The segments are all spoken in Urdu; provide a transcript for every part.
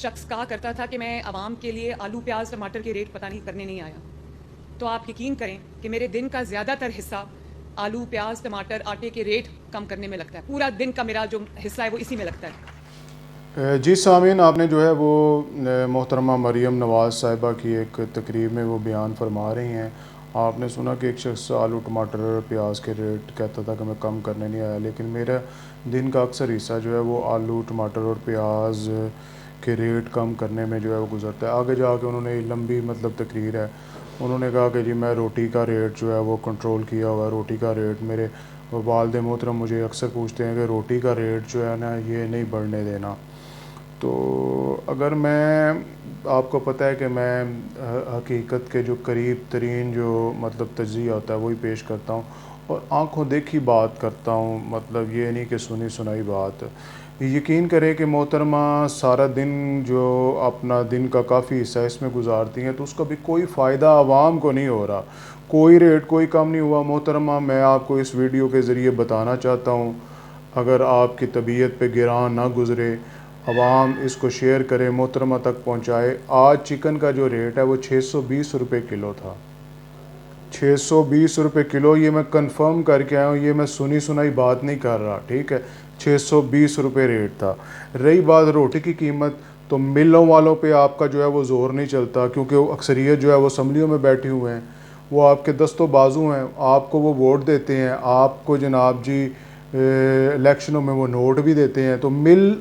شخص کہا کرتا تھا کہ میں عوام کے لیے آلو پیاز ٹماٹر کے ریٹ پتہ نہیں کرنے نہیں آیا، تو آپ یقین کریں کہ میرے دن کا زیادہ تر حصہ آلو پیاز ٹماٹر آٹے کے ریٹ کم کرنے میں لگتا ہے. پورا دن کا میرا جو حصہ ہے وہ اسی میں لگتا ہے. جی سامعین، آپ نے جو ہے وہ محترمہ مریم نواز صاحبہ کی ایک تقریب میں وہ بیان فرما رہی ہیں. آپ نے سنا کہ ایک شخص آلو ٹماٹر پیاز کے ریٹ کہتا تھا کہ میں کم کرنے نہیں آیا، لیکن میرا دن کا اکثر حصہ جو ہے وہ آلو ٹماٹر اور پیاز کے ریٹ کم کرنے میں جو ہے وہ گزرتا ہے. آگے جا کے انہوں نے لمبی تقریر ہے، انہوں نے کہا کہ جی میں روٹی کا ریٹ جو ہے وہ کنٹرول کیا ہوا ہے. روٹی کا ریٹ میرے والد محترم مجھے اکثر پوچھتے ہیں کہ روٹی کا ریٹ جو ہے نا یہ نہیں بڑھنے دینا. تو اگر میں آپ کو پتہ ہے کہ میں حقیقت کے جو قریب ترین جو تجزیہ ہوتا ہے وہی پیش کرتا ہوں اور آنکھوں دیکھی بات کرتا ہوں، یہ نہیں کہ سنی سنائی بات. یقین کرے کہ محترمہ سارا دن جو اپنا دن کا کافی حصہ اس میں گزارتی ہیں تو اس کا بھی کوئی فائدہ عوام کو نہیں ہو رہا، کوئی ریٹ کوئی کم نہیں ہوا. محترمہ میں آپ کو اس ویڈیو کے ذریعے بتانا چاہتا ہوں، اگر آپ کی طبیعت پہ گراں نہ گزرے، عوام اس کو شیئر کرے، محترمہ تک پہنچائے. آج چکن کا جو ریٹ ہے وہ 620 روپے کلو تھا. 620 روپے کلو، یہ میں کنفرم کر کے آیا ہوں، یہ میں سنی سنائی بات نہیں کر رہا، ٹھیک ہے. 620 روپے ریٹ تھا. رہی بات روٹی کی قیمت، تو ملوں والوں پہ آپ کا جو ہے وہ زور نہیں چلتا، کیونکہ وہ اکثریت جو ہے وہ اسمبلیوں میں بیٹھے ہوئے ہیں، وہ آپ کے دست و بازو ہیں، آپ کو وہ ووٹ دیتے ہیں، آپ کو جناب جی الیکشنوں میں وہ نوٹ بھی دیتے ہیں. تو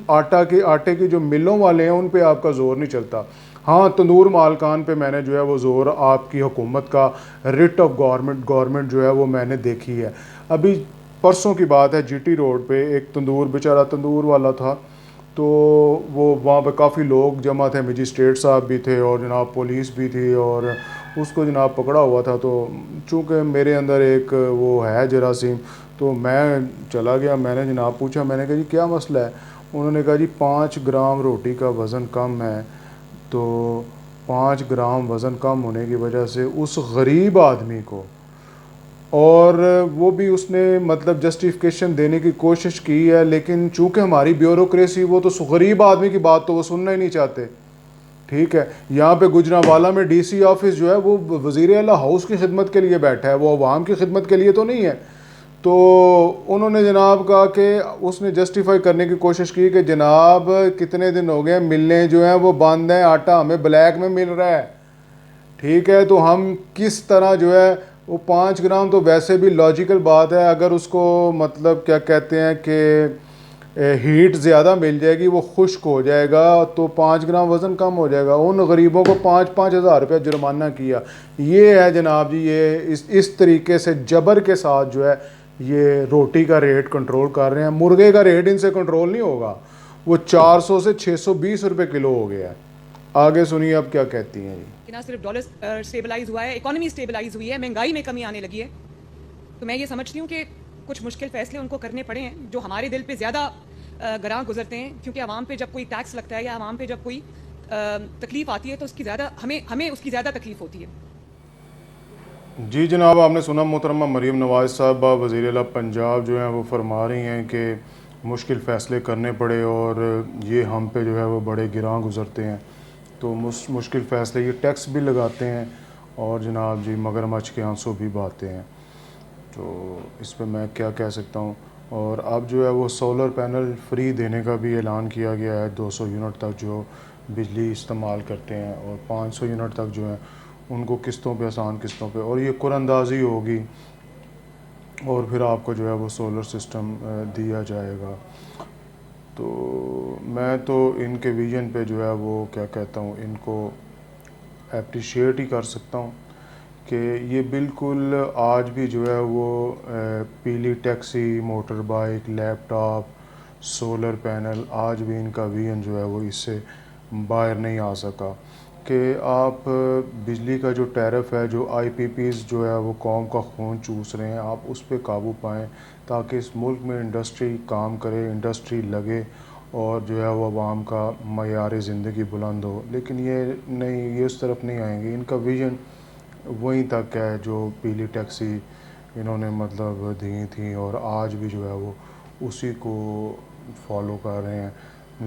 آٹے کے جو ملوں والے ہیں ان پہ آپ کا زور نہیں چلتا. ہاں، تندور مالکان پہ میں نے جو ہے وہ زور آپ کی حکومت کا ریٹ آف گورنمنٹ جو ہے وہ میں نے دیکھی ہے. ابھی پرسوں کی بات ہے، جی ٹی روڈ پہ ایک بیچارہ تندور والا تھا، تو وہ وہاں پہ کافی لوگ جمع تھے، مجسٹریٹ صاحب بھی تھے اور جناب پولیس بھی تھی، اور اس کو جناب پکڑا ہوا تھا. تو چونکہ میرے اندر ایک وہ ہے جراثیم، تو میں چلا گیا، میں نے جناب پوچھا، میں نے کہا جی کیا مسئلہ ہے؟ انہوں نے کہا جی 5 گرام روٹی کا وزن کم ہے، تو 5 گرام وزن کم ہونے کی وجہ سے اس غریب آدمی کو، اور وہ بھی اس نے جسٹیفیکیشن دینے کی کوشش کی ہے، لیکن چونکہ ہماری بیوروکریسی، وہ تو غریب آدمی کی بات تو وہ سننا ہی نہیں چاہتے. ٹھیک ہے، یہاں پہ گجرانوالہ میں ڈی سی آفس جو ہے وہ وزیر اعلیٰ ہاؤس کی خدمت کے لیے بیٹھا ہے، وہ عوام کی خدمت کے لیے تو نہیں ہے. تو انہوں نے جناب کہا کہ اس نے جسٹیفائی کرنے کی کوشش کی کہ جناب کتنے دن ہو گئے ملیں جو ہیں وہ بند ہیں، آٹا ہمیں بلیک میں مل رہا ہے. ٹھیک ہے، تو ہم کس طرح جو ہے وہ 5 گرام تو ویسے بھی لاجیکل بات ہے، اگر اس کو کیا کہتے ہیں کہ ہیٹ زیادہ مل جائے گی وہ خشک ہو جائے گا تو 5 گرام وزن کم ہو جائے گا. ان غریبوں کو 5,000 روپے جرمانہ کیا. یہ ہے جناب جی، یہ اس طریقے سے جبر کے ساتھ جو ہے یہ روٹی کا ریٹ کنٹرول کر رہے ہیں. مرغے کا ریٹ ان سے کنٹرول نہیں ہوگا، وہ 400 سے 620 روپے کلو ہو گیا ہے. آگے سنیے اب کیا کہتی ہیں جی. کہ نہ صرف ڈالر اسٹیبلائز ہوا ہے، اکانومی اسٹیبلائز ہوئی ہے، مہنگائی میں کمی آنے لگی ہے. تو میں یہ سمجھتی ہوں کہ کچھ مشکل فیصلے ان کو کرنے پڑے ہیں جو ہمارے دل پہ زیادہ گراں گزرتے ہیں، کیونکہ عوام پہ جب کوئی ٹیکس لگتا ہے یا عوام پہ جب کوئی تکلیف آتی ہے تو اس کی زیادہ ہمیں اس کی زیادہ تکلیف ہوتی ہے. جی جناب، آپ نے سنا محترمہ مریم نواز صاحبہ وزیر اعلیٰ پنجاب جو ہیں وہ فرما رہی ہیں کہ مشکل فیصلے کرنے پڑے اور یہ ہم پہ جو ہے وہ بڑے گراں گزرتے ہیں. تو مشکل فیصلے، یہ ٹیکس بھی لگاتے ہیں اور جناب جی مگرمچھ کے آنسو بھی بہاتے ہیں. تو اس پہ میں کیا کہہ سکتا ہوں. اور اب جو ہے وہ سولر پینل فری دینے کا بھی اعلان کیا گیا ہے، 200 یونٹ تک جو بجلی استعمال کرتے ہیں، اور 500 یونٹ تک جو ہیں ان کو قسطوں پہ، آسان قسطوں پہ، اور یہ قرعہ اندازی ہوگی اور پھر آپ کو جو ہے وہ سولر سسٹم دیا جائے گا. تو میں تو ان کے ویژن پہ جو ہے وہ کیا کہتا ہوں، ان کو اپریشیٹ ہی کر سکتا ہوں کہ یہ بالکل آج بھی جو ہے وہ پیلی ٹیکسی، موٹر بائک، لیپ ٹاپ، سولر پینل، آج بھی ان کا ویژن جو ہے وہ اس سے باہر نہیں آ سکا. کہ آپ بجلی کا جو ٹیرف ہے، جو آئی پی پیز جو ہے وہ قوم کا خون چوس رہے ہیں، آپ اس پہ قابو پائیں تاکہ اس ملک میں انڈسٹری کام کرے، انڈسٹری لگے اور جو ہے وہ عوام کا معیار زندگی بلند ہو. لیکن یہ نہیں، یہ اس طرف نہیں آئیں گے. ان کا ویژن وہیں تک ہے جو پیلی ٹیکسی انہوں نے دی تھیں، اور آج بھی جو ہے وہ اسی کو فالو کر رہے ہیں.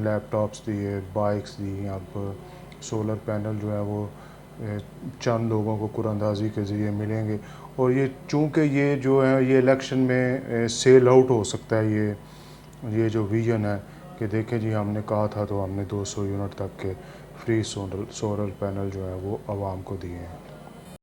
لیپ ٹاپس دیے, بائکس دی, اب سولر پینل جو ہے وہ چند لوگوں کو قرعہ اندازی کے ذریعے ملیں گے. اور یہ چونکہ یہ جو ہے یہ الیکشن میں سیل آؤٹ ہو سکتا ہے, یہ جو ویژن ہے کہ دیکھیں جی ہم نے کہا تھا تو ہم نے 200 یونٹ تک کے فری سولر پینل جو ہے وہ عوام کو دیے ہیں.